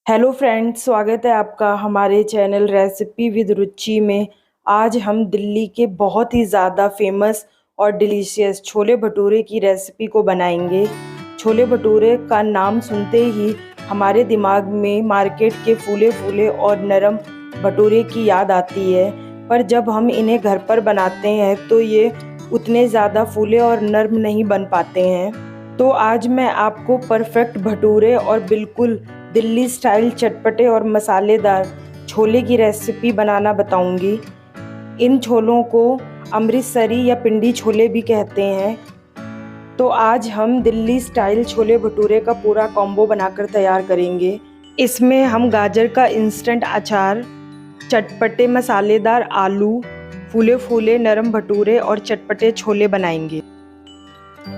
Hello friends, स्वागत है आपका हमारे चैनल रेसिपी विद रुचि में। आज हम दिल्ली के बहुत ही ज़्यादा फेमस और डिलीशियस छोले भटूरे की रेसिपी को बनाएंगे। छोले भटूरे का नाम सुनते ही हमारे दिमाग में मार्केट के फूले फूले और नरम भटूरे की याद आती है, पर जब हम इन्हें घर पर बनाते हैं तो ये उतने ज़्यादा फूले और नरम नहीं बन पाते हैं। तो आज मैं आपको परफेक्ट भटूरे और बिल्कुल दिल्ली स्टाइल चटपटे और मसालेदार छोले की रेसिपी बनाना बताऊंगी। इन छोलों को अमृतसरी या पिंडी छोले भी कहते हैं। तो आज हम दिल्ली स्टाइल छोले भटूरे का पूरा कॉम्बो बनाकर तैयार करेंगे। इसमें हम गाजर का इंस्टेंट अचार, चटपटे मसालेदार आलू, फूले फूले नरम भटूरे और चटपटे छोले बनाएंगे।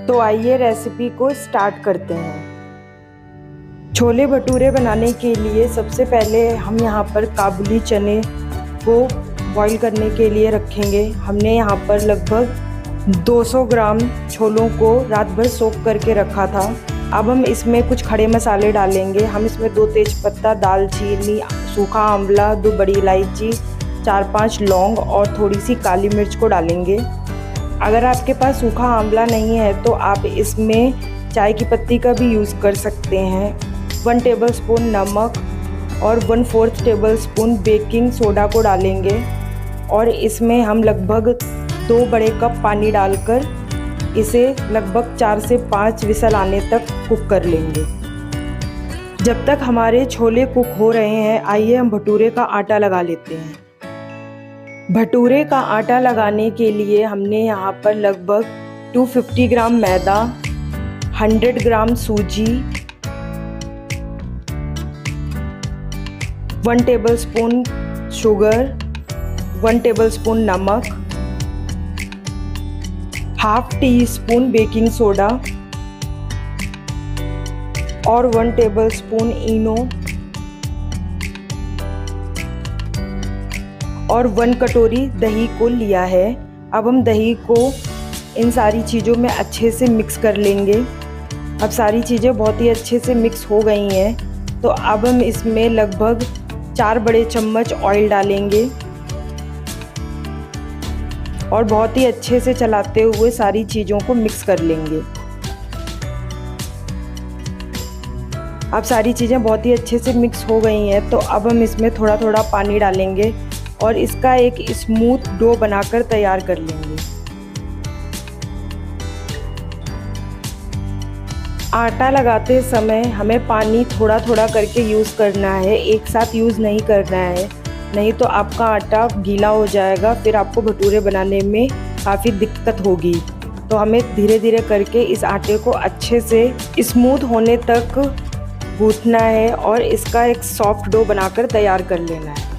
तो आइए रेसिपी को स्टार्ट करते हैं। छोले भटूरे बनाने के लिए सबसे पहले हम यहाँ पर काबुली चने को बॉईल करने के लिए रखेंगे। हमने यहाँ पर लगभग 200 ग्राम छोलों को रात भर सोक करके रखा था। अब हम इसमें कुछ खड़े मसाले डालेंगे। हम इसमें 2 तेज़पत्ता, दालचीनी, सूखा आंवला, 2 बड़ी इलायची, 4-5 लौंग और थोड़ी सी काली मिर्च को डालेंगे। अगर आपके पास सूखा आंवला नहीं है तो आप इसमें चाय की पत्ती का भी यूज़ कर सकते हैं। 1 टेबलस्पून नमक और 1/4 टेबलस्पून बेकिंग सोडा को डालेंगे और इसमें हम लगभग 2 बड़े कप पानी डालकर इसे लगभग 4 से 5 विसल आने तक कुक कर लेंगे। जब तक हमारे छोले कुक हो रहे हैं, आइए हम भटूरे का आटा लगा लेते हैं। भटूरे का आटा लगाने के लिए हमने यहाँ पर लगभग 250 ग्राम मैदा, 100 ग्राम सूजी, 1 टेबलस्पून शुगर, 1 टेबलस्पून नमक, ½ टीस्पून बेकिंग सोडा और 1 टेबलस्पून इनो और 1 कटोरी दही को लिया है। अब हम दही को इन सारी चीज़ों में अच्छे से मिक्स कर लेंगे। अब सारी चीज़ें बहुत ही अच्छे से मिक्स हो गई हैं, तो अब हम इसमें लगभग 4 बड़े चम्मच ऑयल डालेंगे और बहुत ही अच्छे से चलाते हुए सारी चीज़ों को मिक्स कर लेंगे। अब सारी चीज़ें बहुत ही अच्छे से मिक्स हो गई हैं, तो अब हम इसमें थोड़ा थोड़ा पानी डालेंगे और इसका एक स्मूथ डो बनाकर तैयार कर लेंगे। आटा लगाते समय हमें पानी थोड़ा थोड़ा करके यूज़ करना है, एक साथ यूज़ नहीं करना है, नहीं तो आपका आटा गीला हो जाएगा, फिर आपको भटूरे बनाने में काफ़ी दिक्कत होगी। तो हमें धीरे धीरे करके इस आटे को अच्छे से स्मूथ होने तक गूँथना है और इसका एक सॉफ्ट डो बनाकर तैयार कर लेना है।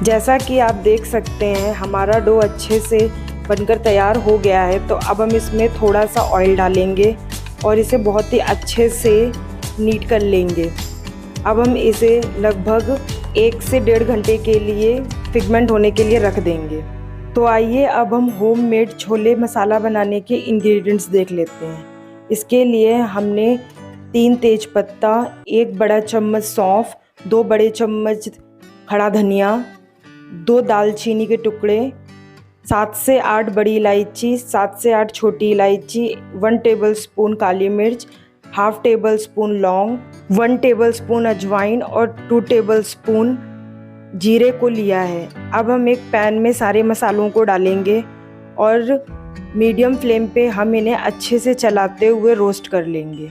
जैसा कि आप देख सकते हैं हमारा डो अच्छे से बनकर तैयार हो गया है। तो अब हम इसमें थोड़ा सा ऑयल डालेंगे और इसे बहुत ही अच्छे से नीट कर लेंगे। अब हम इसे लगभग 1 से 1.5 घंटे के लिए पिगमेंट होने के लिए रख देंगे। तो आइए अब हम होममेड छोले मसाला बनाने के इंग्रेडिएंट्स देख लेते हैं। इसके लिए हमने 3 तेज़पत्ता, 1 बड़ा चम्मच सौंफ, 2 बड़े चम्मच खड़ा धनिया, 2 दालचीनी के टुकड़े, 7 से 8 बड़ी इलायची, 7 से 8 छोटी इलायची, 1 टेबलस्पून काली मिर्च, ½ टेबलस्पून लौंग, 1 टेबलस्पून अजवाइन और 2 टेबलस्पून जीरे को लिया है। अब हम एक पैन में सारे मसालों को डालेंगे और मीडियम फ्लेम पे हम इन्हें अच्छे से चलाते हुए रोस्ट कर लेंगे।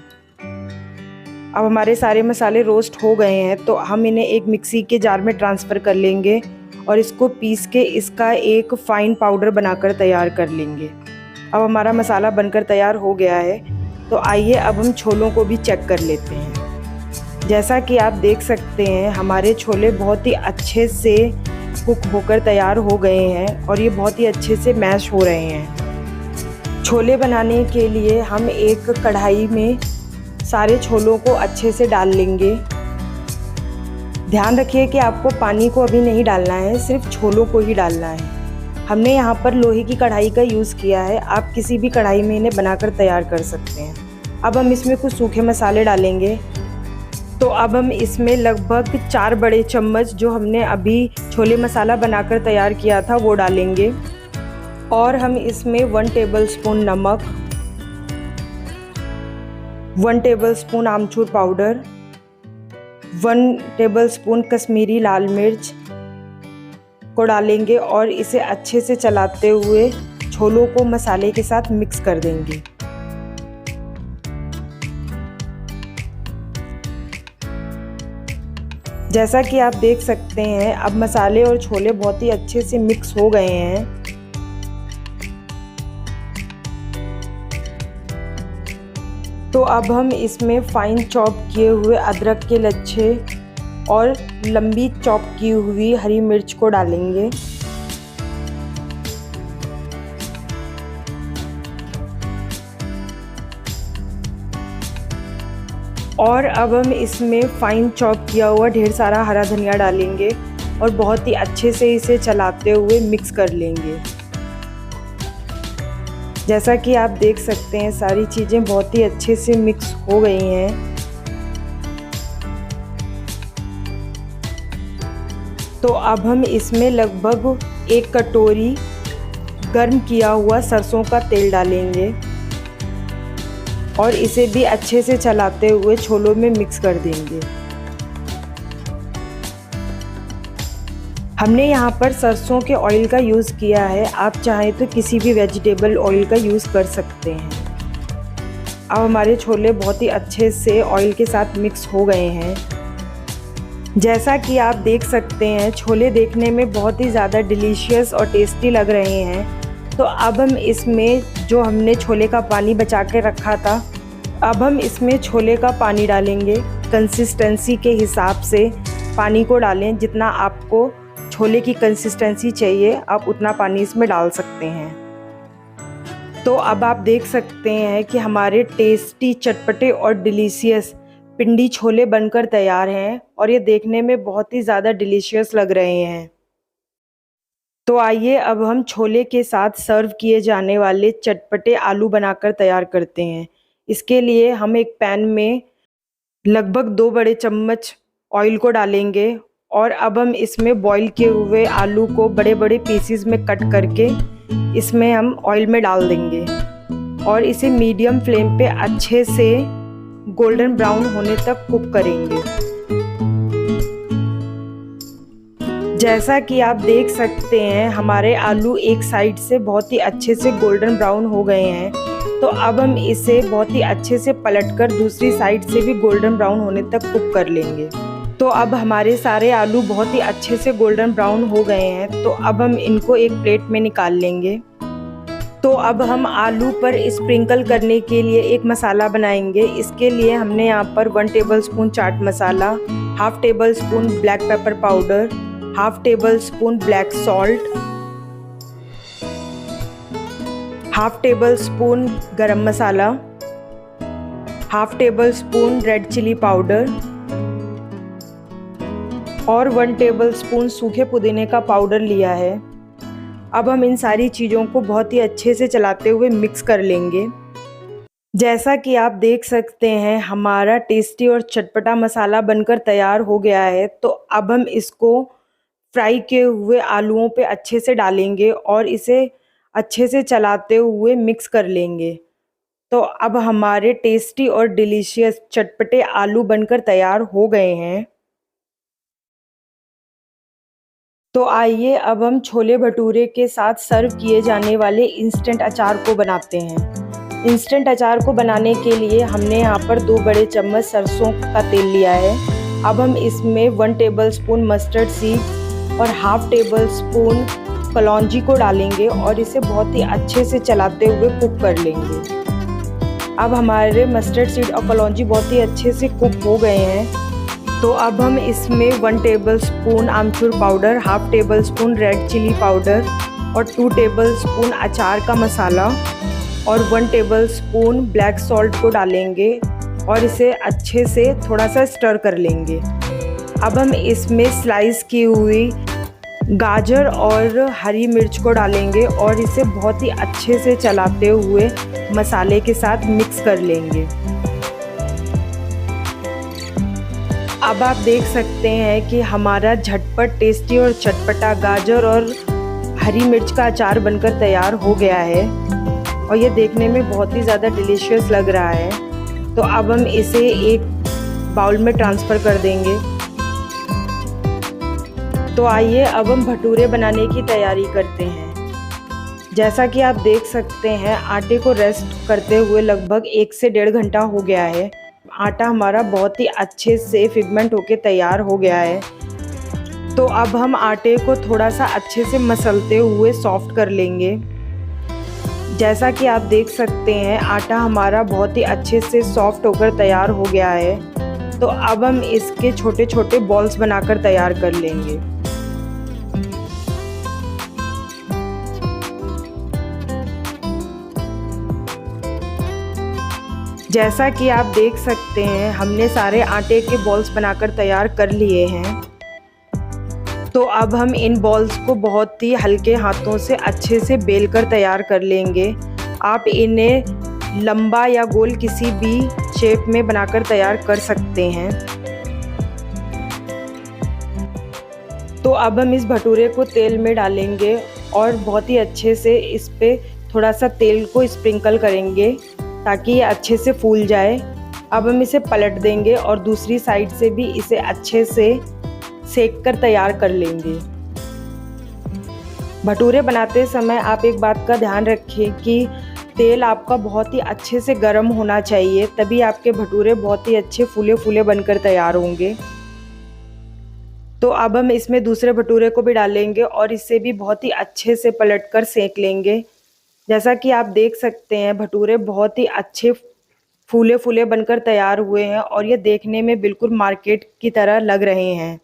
अब हमारे सारे मसाले रोस्ट हो गए हैं, तो हम इन्हें एक मिक्सी के जार में ट्रांसफ़र कर लेंगे और इसको पीस के इसका एक फ़ाइन पाउडर बनाकर तैयार कर लेंगे। अब हमारा मसाला बनकर तैयार हो गया है, तो आइए अब हम छोलों को भी चेक कर लेते हैं। जैसा कि आप देख सकते हैं हमारे छोले बहुत ही अच्छे से कुक होकर तैयार हो गए हैं और ये बहुत ही अच्छे से मैश हो रहे हैं। छोले बनाने के लिए हम एक कढ़ाई में सारे छोलों को अच्छे से डाल लेंगे। ध्यान रखिए कि आपको पानी को अभी नहीं डालना है, सिर्फ छोलों को ही डालना है। हमने यहाँ पर लोहे की कढ़ाई का यूज़ किया है, आप किसी भी कढ़ाई में इन्हें बनाकर तैयार कर सकते हैं। अब हम इसमें कुछ सूखे मसाले डालेंगे। तो अब हम इसमें लगभग 4 बड़े चम्मच जो हमने अभी छोले मसाला बनाकर तैयार किया था वो डालेंगे। और हम इसमें 1 टेबलस्पून नमक, 1 tablespoon amchur powder, 1 tablespoon Kashmiri लाल मिर्च को डालेंगे और इसे अच्छे से चलाते हुए छोलों को मसाले के साथ मिक्स कर देंगे। जैसा कि आप देख सकते हैं अब मसाले और छोले बहुत ही अच्छे से मिक्स हो गए हैं। तो अब हम इसमें फाइन चॉप किए हुए अदरक के लच्छे और लंबी चॉप की हुई हरी मिर्च को डालेंगे। और अब हम इसमें फाइन चॉप किया हुआ ढेर सारा हरा धनिया डालेंगे और बहुत ही अच्छे से इसे चलाते हुए मिक्स कर लेंगे। जैसा कि आप देख सकते हैं सारी चीज़ें बहुत ही अच्छे से मिक्स हो गई हैं। तो अब हम इसमें लगभग 1 कटोरी गर्म किया हुआ सरसों का तेल डालेंगे और इसे भी अच्छे से चलाते हुए छोलों में मिक्स कर देंगे। हमने यहाँ पर सरसों के ऑयल का यूज़ किया है, आप चाहें तो किसी भी वेजिटेबल ऑयल का यूज़ कर सकते हैं। अब हमारे छोले बहुत ही अच्छे से ऑयल के साथ मिक्स हो गए हैं। जैसा कि आप देख सकते हैं छोले देखने में बहुत ही ज़्यादा डिलीशियस और टेस्टी लग रहे हैं। तो अब हम इसमें जो हमने छोले का पानी बचा के रखा था, अब हम इसमें छोले का पानी डालेंगे। कंसिस्टेंसी के हिसाब से पानी को डालें, जितना आपको छोले की कंसिस्टेंसी चाहिए आप उतना पानी इसमें डाल सकते हैं। तो अब आप देख सकते हैं कि हमारे टेस्टी, चटपटे और डिलीशियस पिंडी छोले बनकर तैयार हैं और ये देखने में बहुत ही ज़्यादा डिलीशियस लग रहे हैं। तो आइए अब हम छोले के साथ सर्व किए जाने वाले चटपटे आलू बनाकर तैयार करते हैं। इसके लिए हम एक पैन में लगभग 2 बड़े चम्मच ऑयल को डालेंगे और अब हम इसमें बॉईल किए हुए आलू को बड़े बड़े पीसेस में कट करके इसमें हम ऑयल में डाल देंगे और इसे मीडियम फ्लेम पे अच्छे से गोल्डन ब्राउन होने तक कुक करेंगे। जैसा कि आप देख सकते हैं हमारे आलू एक साइड से बहुत ही अच्छे से गोल्डन ब्राउन हो गए हैं। तो अब हम इसे बहुत ही अच्छे से पलटकर दूसरी साइड से भी गोल्डन ब्राउन होने तक कुक कर लेंगे। तो अब हमारे सारे आलू बहुत ही अच्छे से गोल्डन ब्राउन हो गए हैं। तो अब हम इनको एक प्लेट में निकाल लेंगे। तो अब हम आलू पर स्प्रिंकल करने के लिए एक मसाला बनाएंगे। इसके लिए हमने यहाँ पर 1 tablespoon chaat masala, 1/2 tablespoon black pepper powder, 1/2 tablespoon black salt, 1/2 tablespoon गरम मसाला, 1/2 टेबलस्पून रेड चिली पाउडर और 1 टेबलस्पून सूखे पुदीने का पाउडर लिया है। अब हम इन सारी चीज़ों को बहुत ही अच्छे से चलाते हुए मिक्स कर लेंगे। जैसा कि आप देख सकते हैं हमारा टेस्टी और चटपटा मसाला बनकर तैयार हो गया है। तो अब हम इसको फ्राई किए हुए आलूओं पे अच्छे से डालेंगे और इसे अच्छे से चलाते हुए मिक्स कर लेंगे। तो अब हमारे टेस्टी और डिलीशियस चटपटे आलू बनकर तैयार हो गए हैं। तो आइए अब हम छोले भटूरे के साथ सर्व किए जाने वाले इंस्टेंट अचार को बनाते हैं। इंस्टेंट अचार को बनाने के लिए हमने यहाँ पर 2 बड़े चम्मच सरसों का तेल लिया है। अब हम इसमें 1 टेबलस्पून मस्टर्ड सीड और 1/2 टेबलस्पून कलौंजी को डालेंगे और इसे बहुत ही अच्छे से चलाते हुए कुक कर लेंगे। अब हमारे मस्टर्ड सीड और कलौंजी बहुत ही अच्छे से कुक हो गए हैं। तो अब हम इसमें 1 tablespoon amchur powder, 1/2 tablespoon red chilli powder और 2 टेबलस्पून अचार का मसाला और 1 टेबलस्पून ब्लैक सॉल्ट को डालेंगे और इसे अच्छे से थोड़ा सा स्टर कर लेंगे। अब हम इसमें स्लाइस की हुई गाजर और हरी मिर्च को डालेंगे और इसे बहुत ही अच्छे से चलाते हुए मसाले के साथ मिक्स कर लेंगे। अब आप देख सकते हैं कि हमारा झटपट टेस्टी और चटपटा गाजर और हरी मिर्च का अचार बनकर तैयार हो गया है और ये देखने में बहुत ही ज़्यादा डिलीशियस लग रहा है। तो अब हम इसे एक बाउल में ट्रांसफ़र कर देंगे। तो आइए अब हम भटूरे बनाने की तैयारी करते हैं। जैसा कि आप देख सकते हैं आटे को रेस्ट करते हुए लगभग 1 से 1.5 घंटा हो गया है। आटा हमारा बहुत ही अच्छे से फिगमेंट होके तैयार हो गया है। तो अब हम आटे को थोड़ा सा अच्छे से मसलते हुए सॉफ्ट कर लेंगे। जैसा कि आप देख सकते हैं आटा हमारा बहुत ही अच्छे से सॉफ्ट होकर तैयार हो गया है। तो अब हम इसके छोटे छोटे बॉल्स बनाकर तैयार कर लेंगे। जैसा कि आप देख सकते हैं हमने सारे आटे के बॉल्स बनाकर तैयार कर लिए हैं। तो अब हम इन बॉल्स को बहुत ही हल्के हाथों से अच्छे से बेलकर तैयार कर लेंगे। आप इन्हें लंबा या गोल किसी भी शेप में बनाकर तैयार कर सकते हैं। तो अब हम इस भटूरे को तेल में डालेंगे और बहुत ही अच्छे से इस पे थोड़ा सा तेल को स्प्रिंकल करेंगे ताकि ये अच्छे से फूल जाए। अब हम इसे पलट देंगे और दूसरी साइड से भी इसे अच्छे से सेक कर तैयार कर लेंगे। भटूरे बनाते समय आप एक बात का ध्यान रखें कि तेल आपका बहुत ही अच्छे से गर्म होना चाहिए, तभी आपके भटूरे बहुत ही अच्छे फूले फूले बनकर तैयार होंगे। तो अब हम इसमें दूसरे भटूरे को भी डालेंगे और इसे भी बहुत ही अच्छे से पलटकर सेक लेंगे। जैसा कि आप देख सकते हैं भटूरे बहुत ही अच्छे फूले फूले बनकर तैयार हुए हैं और ये देखने में बिल्कुल मार्केट की तरह लग रहे हैं।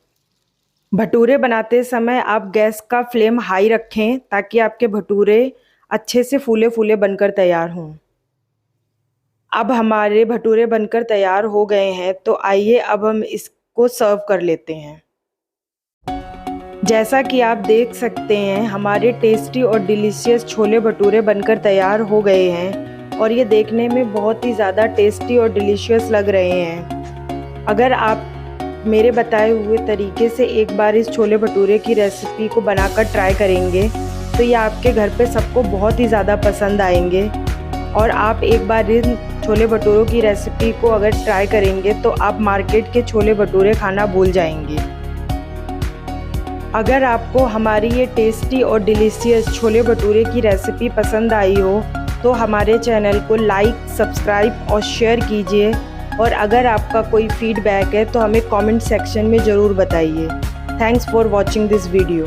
भटूरे बनाते समय आप गैस का फ्लेम हाई रखें ताकि आपके भटूरे अच्छे से फूले फूले बनकर तैयार हों। अब हमारे भटूरे बनकर तैयार हो गए हैं। तो आइए अब हम इसको सर्व कर लेते हैं। जैसा कि आप देख सकते हैं हमारे टेस्टी और डिलीशियस छोले भटूरे बनकर तैयार हो गए हैं और ये देखने में बहुत ही ज़्यादा टेस्टी और डिलीशियस लग रहे हैं। अगर आप मेरे बताए हुए तरीके से एक बार इस छोले भटूरे की रेसिपी को बनाकर ट्राई करेंगे तो ये आपके घर पे सबको बहुत ही ज़्यादा पसंद आएंगे। और आप एक बार इन छोले भटूरों की रेसिपी को अगर ट्राई करेंगे तो आप मार्केट के छोले भटूरे खाना भूल जाएंगे। अगर आपको हमारी ये टेस्टी और डिलीशियस छोले भटूरे की रेसिपी पसंद आई हो तो हमारे चैनल को लाइक, सब्सक्राइब और शेयर कीजिए। और अगर आपका कोई फीडबैक है तो हमें कमेंट सेक्शन में ज़रूर बताइए। Thanks for watching this video.